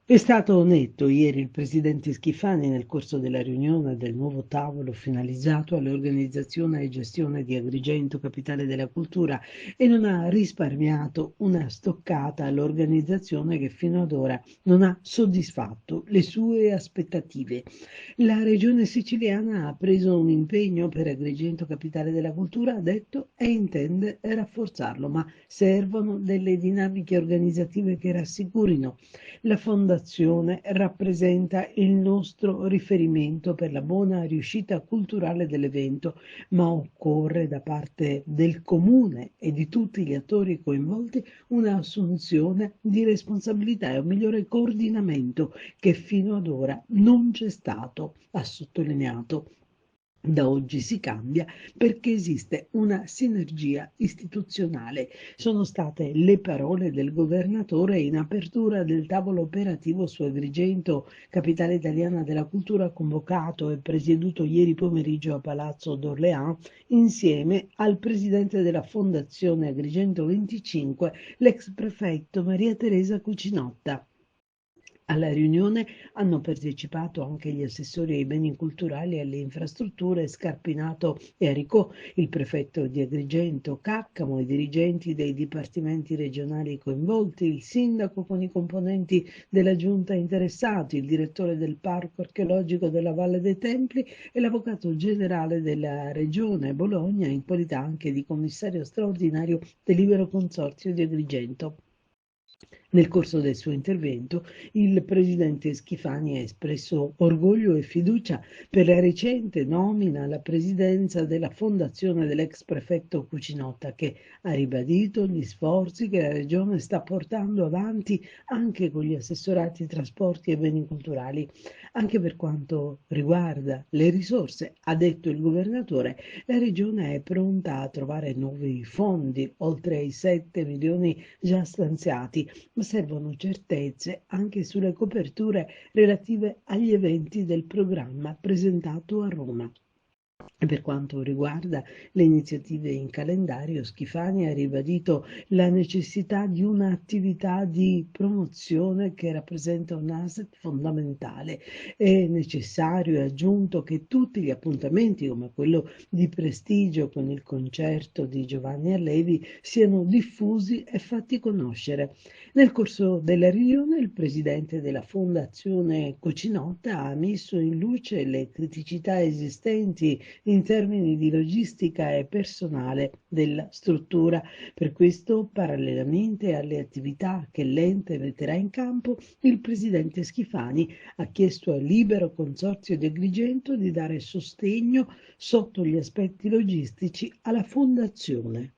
È stato netto ieri il presidente Schifani nel corso della riunione del nuovo tavolo finalizzato all'organizzazione e gestione di Agrigento, capitale della cultura, e non ha risparmiato una stoccata all'organizzazione che fino ad ora non ha soddisfatto le sue aspettative. La regione siciliana ha preso un impegno per Agrigento, capitale della cultura, ha detto, e intende rafforzarlo, ma servono delle dinamiche organizzative che rassicurino. La fondazione rappresenta il nostro riferimento per la buona riuscita culturale dell'evento, ma occorre da parte del comune e di tutti gli attori coinvolti un'assunzione di responsabilità e un migliore coordinamento che fino ad ora non c'è stato, ha sottolineato. Da oggi si cambia perché esiste una sinergia istituzionale. Sono state le parole del governatore in apertura del tavolo operativo su Agrigento, capitale italiana della cultura, convocato e presieduto ieri pomeriggio a Palazzo d'Orléans, insieme al presidente della Fondazione Agrigento 25, l'ex prefetto Maria Teresa Cucinotta. Alla riunione hanno partecipato anche gli assessori ai beni culturali e alle infrastrutture Scarpinato e Aricò, il prefetto di Agrigento Caccamo, i dirigenti dei dipartimenti regionali coinvolti, il sindaco con i componenti della giunta interessati, il direttore del parco archeologico della Valle dei Templi e l'avvocato generale della regione Bologna, in qualità anche di commissario straordinario del Libero Consorzio di Agrigento. Nel corso del suo intervento, il presidente Schifani ha espresso orgoglio e fiducia per la recente nomina alla presidenza della fondazione dell'ex prefetto Cucinotta, che ha ribadito gli sforzi che la regione sta portando avanti anche con gli assessorati trasporti e beni culturali. Anche per quanto riguarda le risorse, ha detto il governatore, la regione è pronta a trovare nuovi fondi, oltre ai 7 milioni già stanziati, ma servono certezze anche sulle coperture relative agli eventi del programma presentato a Roma. E per quanto riguarda le iniziative in calendario, Schifani ha ribadito la necessità di un'attività di promozione che rappresenta un asset fondamentale. È necessario, ha aggiunto, che tutti gli appuntamenti, come quello di prestigio con il concerto di Giovanni Allevi, siano diffusi e fatti conoscere. Nel corso della riunione il presidente della Fondazione Cucinotta ha messo in luce le criticità esistenti in termini di logistica e personale della struttura. Per questo, parallelamente alle attività che l'ente metterà in campo, il presidente Schifani ha chiesto al Libero Consorzio di Agrigento di dare sostegno sotto gli aspetti logistici alla fondazione.